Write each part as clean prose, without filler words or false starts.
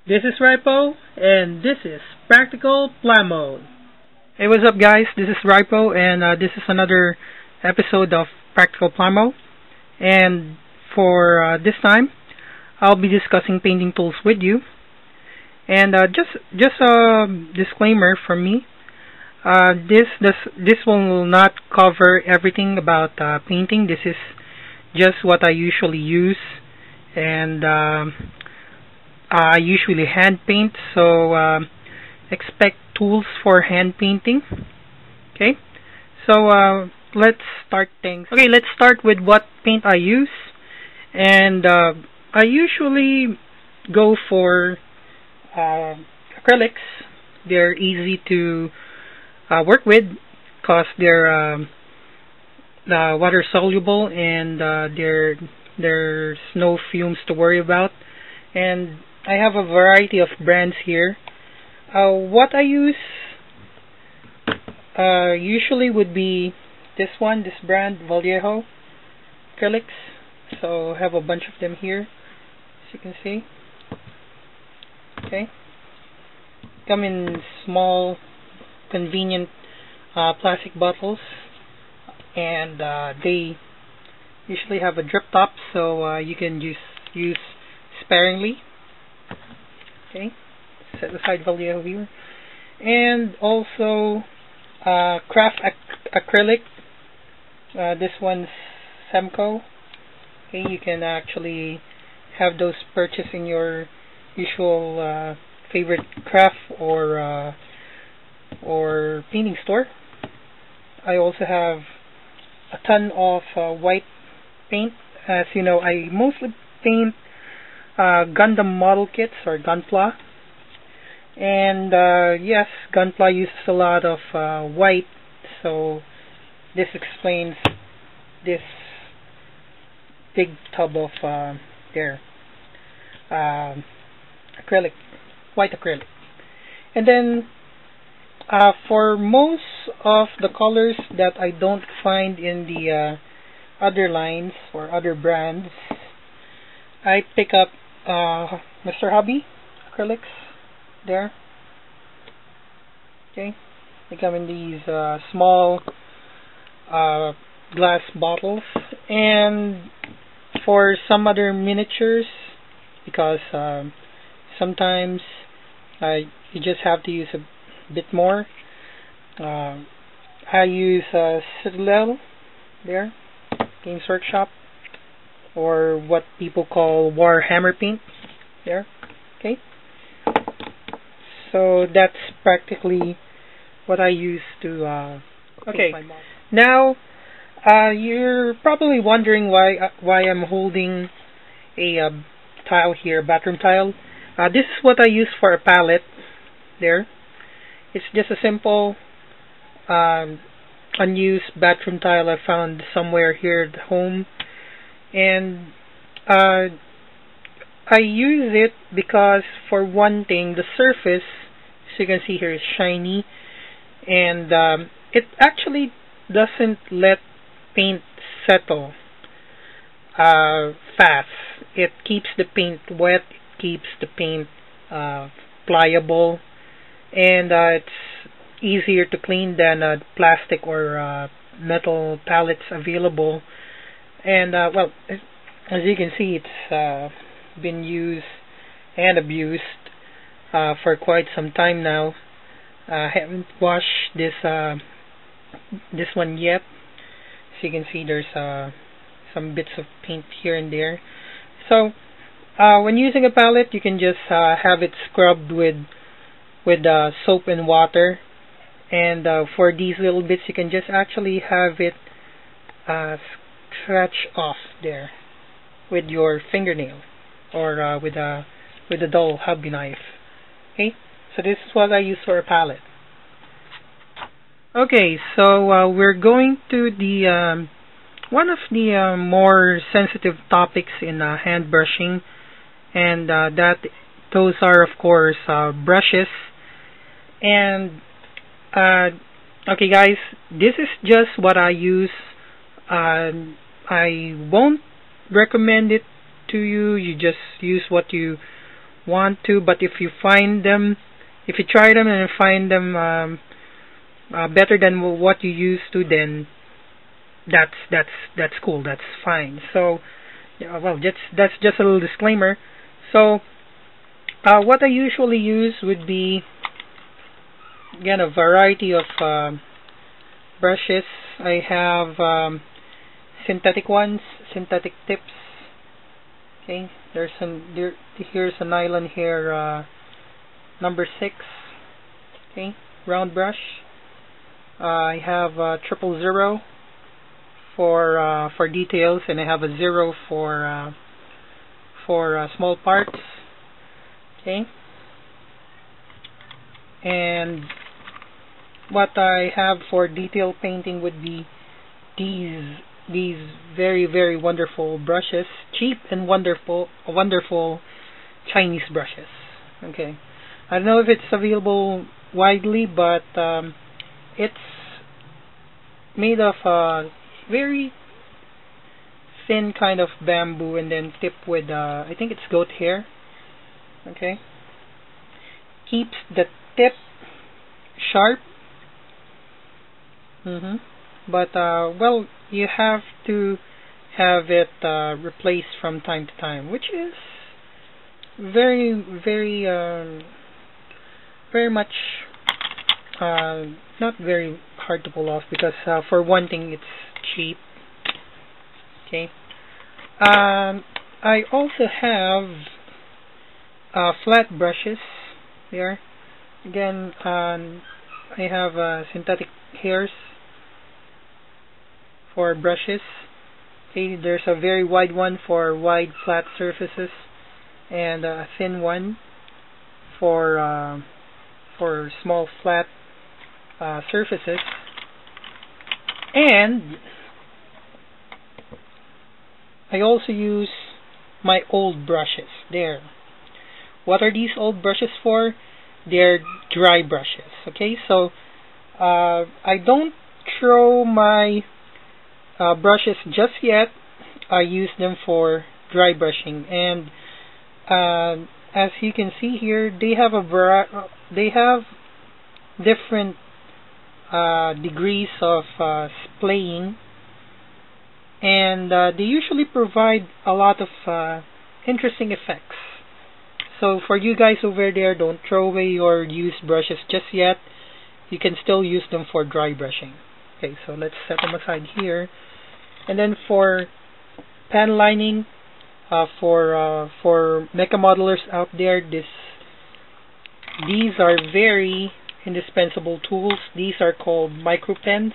This is Ripo, and this is Practical Plamo. Hey, what's up, guys? This is Ripo, and this is another episode of Practical Plamo. And for this time, I'll be discussing painting tools with you. And just a disclaimer from me. This will not cover everything about painting. This is just what I usually use, and I usually hand paint, so expect tools for hand painting. Okay, so let's start things. Okay, let's start with what paint I use, and I usually go for acrylics. They're easy to work with because they're water soluble, and there's no fumes to worry about. And I have a variety of brands here. What I use usually would be this brand, Vallejo acrylics. So I have a bunch of them here, as you can see. Okay, come in small, convenient plastic bottles, and they usually have a drip top, so you can use sparingly. Okay, set aside Vallejo here, and also craft acrylic. This one's Semco. Okay, you can actually have those purchased in your usual favorite craft or painting store. I also have a ton of white paint. As you know, I mostly paint Gundam model kits or Gunpla, and yes, Gunpla uses a lot of white, so this explains this big tub of acrylic, white acrylic. And then for most of the colors that I don't find in the other lines or other brands, I pick up Mr. Hobby acrylics there. Okay, they come in these small glass bottles, and for some other miniatures, because sometimes you just have to use a bit more, I use Citadel there, Games Workshop, or what people call Warhammer paint there. Okay, so that's practically what I use to okay, now you're probably wondering why I'm holding a tile here, bathroom tile. This is what I use for a pallet there. It's just a simple unused bathroom tile I found somewhere here at home, and I use it because, for one thing, the surface, as you can see here, is shiny, and it actually doesn't let paint settle fast. It keeps the paint wet, it keeps the paint pliable, and it's easier to clean than plastic or metal pallets available. And well, as you can see, it's been used and abused for quite some time now. I haven't washed this one yet. As you can see, there's some bits of paint here and there. So when using a palette, you can just have it scrubbed with soap and water, and for these little bits, you can just actually have it scratch off there with your fingernail, or with a dull hobby knife. Okay, so this is what I use for a palette. Okay, so we're going to the one of the more sensitive topics in hand brushing, and those are, of course, brushes. And okay, guys, this is just what I use. I won't recommend it to you. You just use what you want to, but if you find them, if you try them and find them better than what you used to, then that's cool, that's fine. So yeah, well, that's just a little disclaimer. So what I usually use would be, again, a variety of brushes. I have synthetic ones, synthetic tips. Okay, here's a nylon hair number 6. Okay, round brush. I have 000 for details, and I have a 0 for small parts. Okay, and what I have for detail painting would be these very, very wonderful brushes, cheap and wonderful Chinese brushes. Okay, I don't know if it's available widely, but it's made of a very thin kind of bamboo, and then tipped with I think it's goat hair. Okay, keeps the tip sharp. But well, you have to have it replaced from time to time, which is very, very, very much not very hard to pull off, because for one thing, it's cheap. Okay. I also have flat brushes there. Again, I have synthetic hairs for brushes. Okay, there's a very wide one for wide flat surfaces, and a thin one for small flat surfaces. And I also use my old brushes there. What are these old brushes for? They're dry brushes. Okay, so I don't throw my brushes just yet. I use them for dry brushing, and as you can see here, they have different degrees of splaying, and they usually provide a lot of interesting effects. So for you guys over there, don't throw away your used brushes just yet. You can still use them for dry brushing. Okay, so let's set them aside here. And then for pan lining, for mecha modelers out there, these are very indispensable tools. These are called micro pens.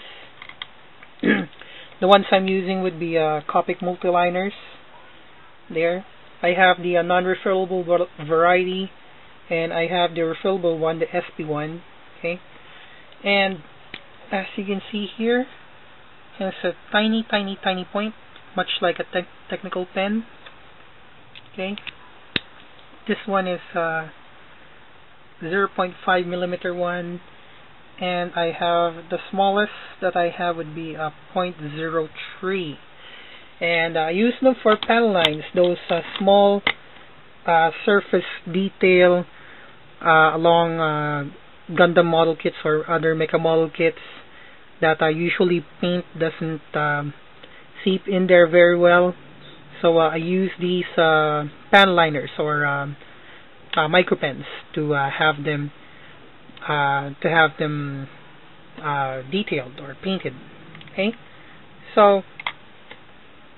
The ones I'm using would be Copic multiliners. There, I have the non-refillable variety, and I have the refillable one, the SP1. Okay, and as you can see here, it has a tiny point, much like a technical pen. Okay, this one is 0.5 millimeter one, and I have the smallest that I have would be a 0.03, and I use them for panel lines, those small surface detail along Gundam model kits or other mecha model kits that usually paint doesn't seep in there very well. So I use these pan liners or micro pens to have them detailed or painted. Okay, so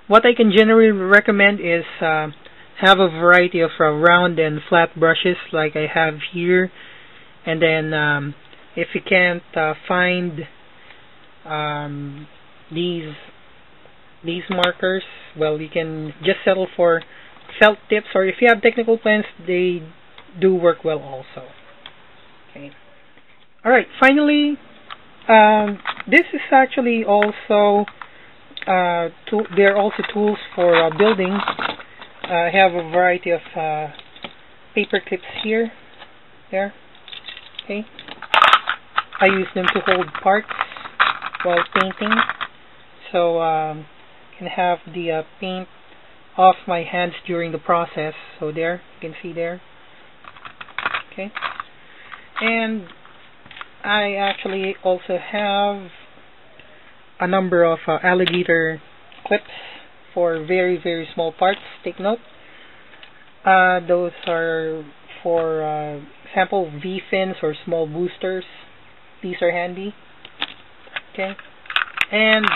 what I can generally recommend is have a variety of round and flat brushes like I have here, and then if you can't find these markers, well, you can just settle for felt tips, or if you have technical pens, they do work well also. Okay. Alright, finally, this is actually also they're also tools for building. I have a variety of paper clips here, there. Okay, I use them to hold parts while painting, so can have the paint off my hands during the process. So there, you can see there. Okay, and I actually also have a number of alligator clips for very small parts. Take note. Those are for sample V-fins or small boosters. These are handy. Okay, and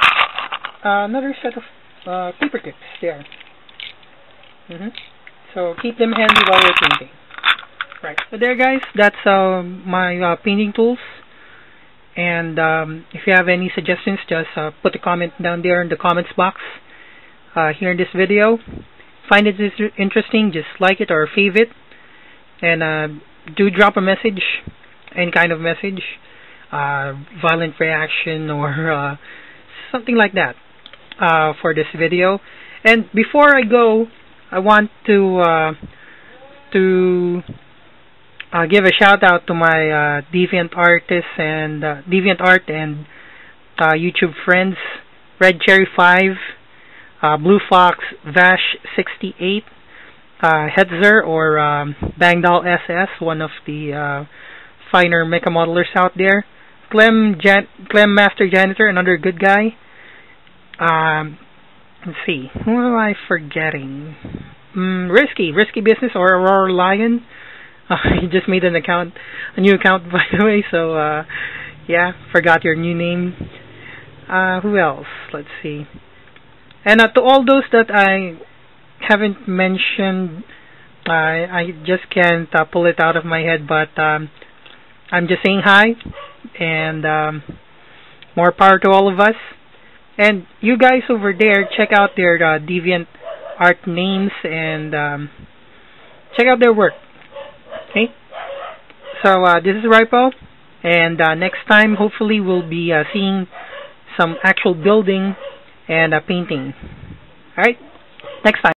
another set of paper clips there. So keep them handy while you're painting. Right. So there, guys. That's my painting tools. And if you have any suggestions, just put a comment down there in the comments box here in this video. Find it interesting, just like it or fave it. And do drop a message, any kind of message, violent reaction or something like that for this video. And before I go, I want to give a shout out to my Deviant artists and Deviant Art and YouTube friends: Red Cherry 5, Blue Fox Vash 68, Hetzer or Bangdal SS, one of the finer mecha modelers out there, Clem Master Janitor, another good guy. Let's see, who am I forgetting? Risky Business or Aurora Lion. You just made a new account, by the way. So yeah, forgot your new name. Who else? Let's see. And to all those that I haven't mentioned, I just can't pull it out of my head. But I'm just saying hi, and more power to all of us. And you guys over there, check out their Deviant Art names and check out their work. Okay, so this is Ripo, and next time hopefully we'll be seeing some actual building and painting. Alright, next time.